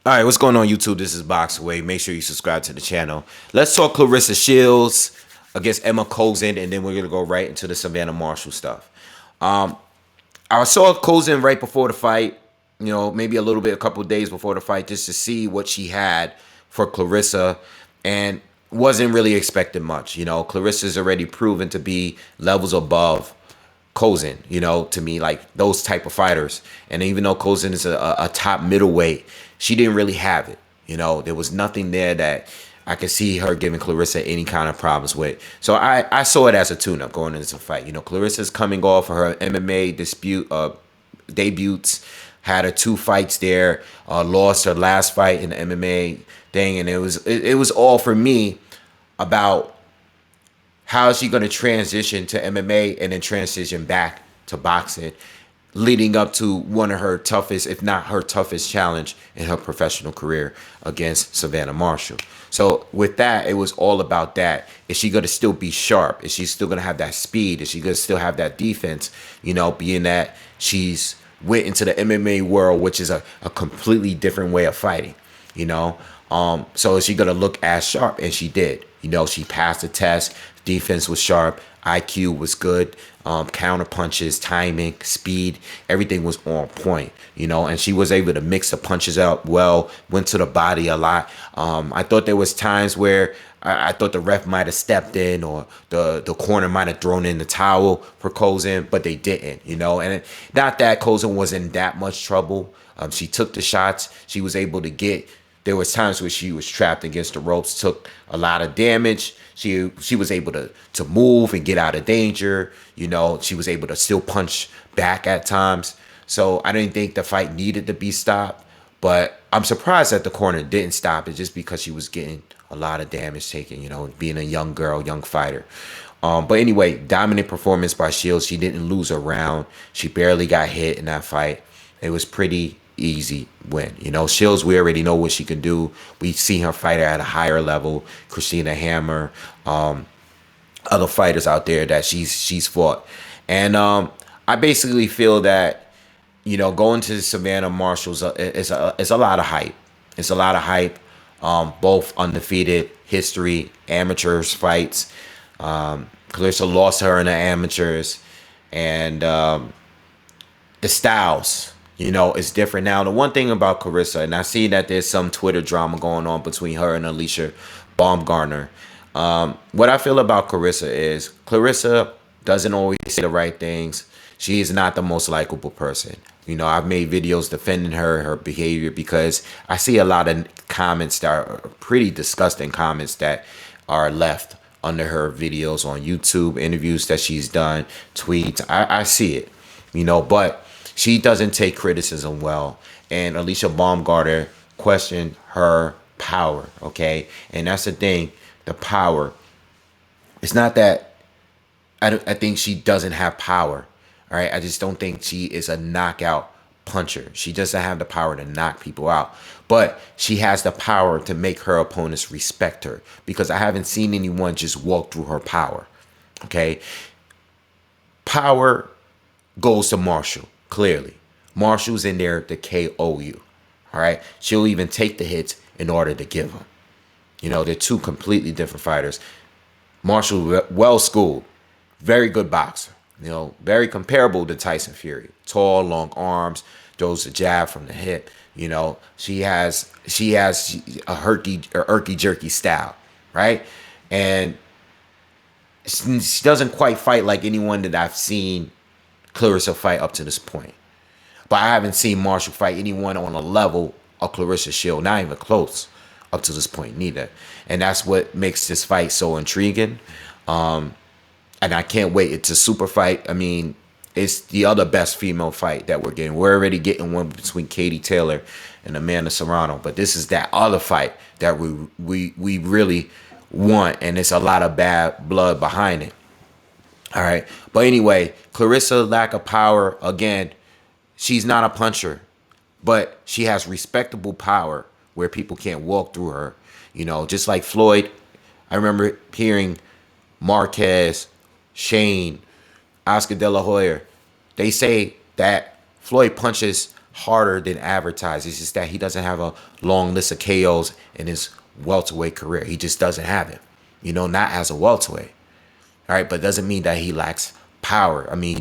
All right, what's going on, YouTube? This is BoxingWave. Make sure you subscribe to the channel. Let's talk Claressa Shields against Emma Kozin, and then we're gonna go right into the Savannah Marshall stuff. Um, I saw Kozin right before the fight. You know, maybe a little bit, a couple of days before the fight, just to see what she had for Claressa, and wasn't really expecting much. You know, Claressa's already proven to be levels above Kozin, you know, to me, like those type of fighters. And even though Kozin is a top middleweight, she didn't really have it. You know, there was nothing there that I could see her giving Claressa any kind of problems with. So I saw it as a tune-up going into the fight. You know, Claressa's coming off of her MMA debuts, had her 2 fights there, lost her last fight in the MMA thing, and it was all for me about how is she going to transition to MMA and then transition back to boxing, leading up to one of her toughest, if not her toughest challenge in her professional career against Savannah Marshall. So with that, it was all about that. Is she going to still be sharp? Is she still going to have that speed? Is she going to still have that defense? You know, being that she's went into the MMA world, which is a completely different way of fighting, you know? So is she going to look as sharp? And she did. You know, she passed the test. Defense was sharp. IQ was good. Counter punches, timing, speed, everything was on point, you know, and she was able to mix the punches out well, went to the body a lot. I thought there was times where I thought the ref might have stepped in, or the corner might have thrown in the towel for Kozin, but they didn't, you know, and not that Kozin was in that much trouble. She took the shots. She was able to get. There was times where she was trapped against the ropes, took a lot of damage. She was able to move and get out of danger. You know, she was able to still punch back at times. So I didn't think the fight needed to be stopped. But I'm surprised that the corner didn't stop it, just because she was getting a lot of damage taken, you know, being a young girl, young fighter. But anyway, dominant performance by Shields. She didn't lose a round. She barely got hit in that fight. It was pretty easy win. You know, Shields, we already know what she can do. We've seen her fight at a higher level. Christina Hammer, other fighters out there that she's fought. And I basically feel that, you know, going to Savannah Marshall's is a lot of hype. It's a lot of hype. Both undefeated history, amateurs fights. Claressa lost her in the amateurs, and the styles, you know, it's different now. The one thing about Claressa, and I see that there's some Twitter drama going on between her and Alicia Baumgartner. What I feel about Claressa is Claressa doesn't always say the right things. She is not the most likable person. You know, I've made videos defending her behavior, because I see a lot of comments that are pretty disgusting comments that are left under her videos on YouTube, interviews that she's done, tweets. I see it, you know, but she doesn't take criticism well. And Alicia Baumgartner questioned her power, okay? And that's the thing, the power. It's not that I think she doesn't have power, all right? I just don't think she is a knockout puncher. She doesn't have the power to knock people out. But she has the power to make her opponents respect her, because I haven't seen anyone just walk through her power, okay? Power goes to Marshall, clearly. Marshall's in there to KO you, all right? She'll even take the hits in order to give them. You know, they're 2 completely different fighters. Marshall, well-schooled, very good boxer. You know, very comparable to Tyson Fury. Tall, long arms, throws a jab from the hip. You know, she has a herky jerky style, right? And she doesn't quite fight like anyone that I've seen Claressa fight up to this point. But I haven't seen Marshall fight anyone on a level of Claressa Shield, not even close up to this point neither. And that's what makes this fight so intriguing. And I can't wait. It's a super fight. I mean, it's the other best female fight that we're getting. We're already getting one between Katie Taylor and Amanda Serrano, but this is that other fight that we really want, and it's a lot of bad blood behind it. All right. But anyway, Claressa, lack of power. Again, she's not a puncher, but she has respectable power where people can't walk through her. You know, just like Floyd. I remember hearing Marquez, Shane, Oscar De La Hoya, they say that Floyd punches harder than advertised. It's just that he doesn't have a long list of KOs in his welterweight career. He just doesn't have it. Not as a welterweight. All right, but it doesn't mean that he lacks power. I mean, she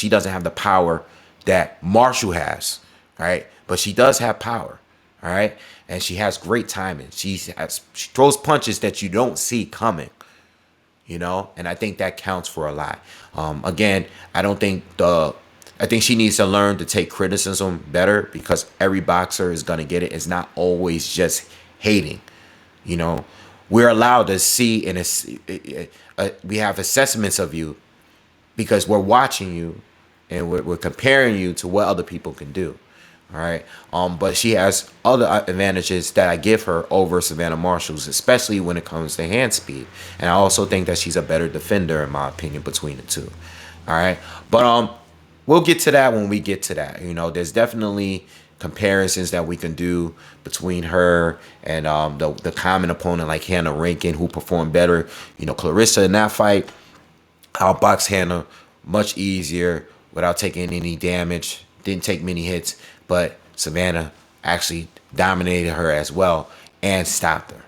doesn't have the power that Marshall has. All right, but she does have power. All right, and she has great timing. She throws punches that you don't see coming. And I think that counts for a lot. Again, I think she needs to learn to take criticism better, because every boxer is gonna get it. It's not always just hating. We're allowed to see we have assessments of you because we're watching you, and we're comparing you to what other people can do. All right. But she has other advantages that I give her over Savannah Marshall's, especially when it comes to hand speed. And I also think that she's a better defender, in my opinion, between the two. All right. But we'll get to that when we get to that. There's definitely comparisons that we can do between her and the common opponent like Hannah Rankin, who performed better. Claressa in that fight, outboxed Hannah much easier without taking any damage. Didn't take many hits, but Savannah actually dominated her as well and stopped her.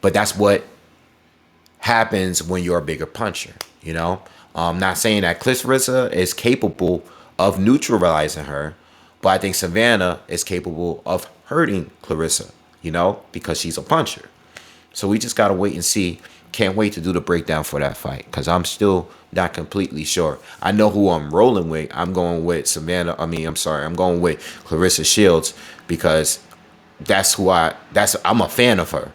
But that's what happens when you're a bigger puncher. I'm not saying that Claressa is capable of neutralizing her, but I think Savannah is capable of hurting Claressa, because she's a puncher. So we just got to wait and see. Can't wait to do the breakdown for that fight, because I'm still not completely sure. I know who I'm rolling with. I'm going with I'm going with Claressa Shields, because I'm a fan of her.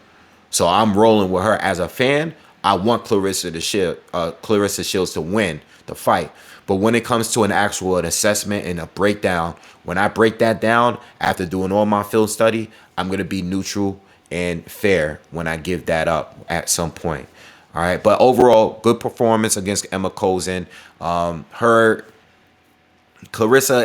So I'm rolling with her as a fan. I want Claressa Shields to win the fight. But when it comes to an assessment and a breakdown, when I break that down after doing all my field study, I'm going to be neutral and fair when I give that up at some point. All right. But overall, good performance against Emma Kozin. Claressa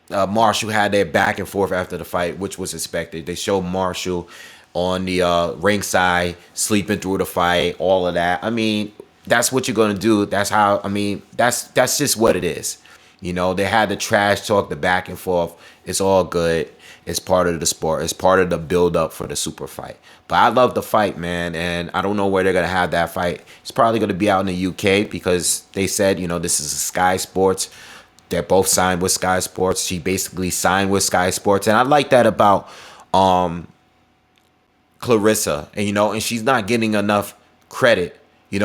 and Marshall had their back and forth after the fight, which was expected. They showed Marshall on the ringside, sleeping through the fight, all of that. I mean, that's what you're going to do. That's just what it is. They had the trash talk, the back and forth. It's all good. It's part of the sport. It's part of the build up for the super fight. But I love the fight, man. And I don't know where they're going to have that fight. It's probably going to be out in the UK, because they said, this is Sky Sports. They're both signed with Sky Sports. She basically signed with Sky Sports. And I like that about Claressa. And she's not getting enough credit.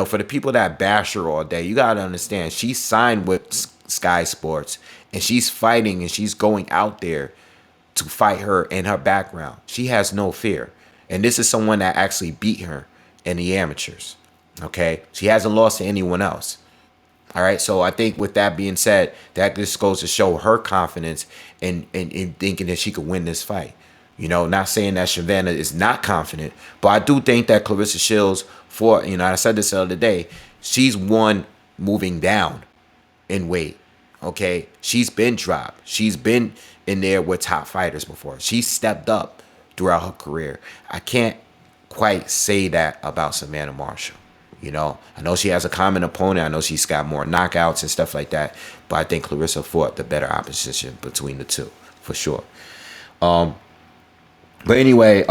For the people that bash her all day, you got to understand, she signed with Sky Sports, and she's fighting, and she's going out there to fight her in her background. She has no fear. And this is someone that actually beat her in the amateurs. Okay? She hasn't lost to anyone else. All right? So I think with that being said, that just goes to show her confidence in thinking that she could win this fight. Not saying that Savannah is not confident, but I do think that Claressa Shields, I said this the other day, she's one moving down in weight. Okay? She's been dropped. She's been in there with top fighters before. She stepped up throughout her career. I can't quite say that about Savannah Marshall. I know she has a common opponent. I know she's got more knockouts and stuff like that, but I think Claressa fought the better opposition between the two, for sure. But anyway,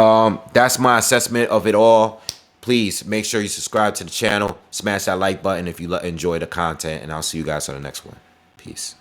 that's my assessment of it all. Please make sure you subscribe to the channel, smash that like button if you enjoy the content, and I'll see you guys on the next one. Peace.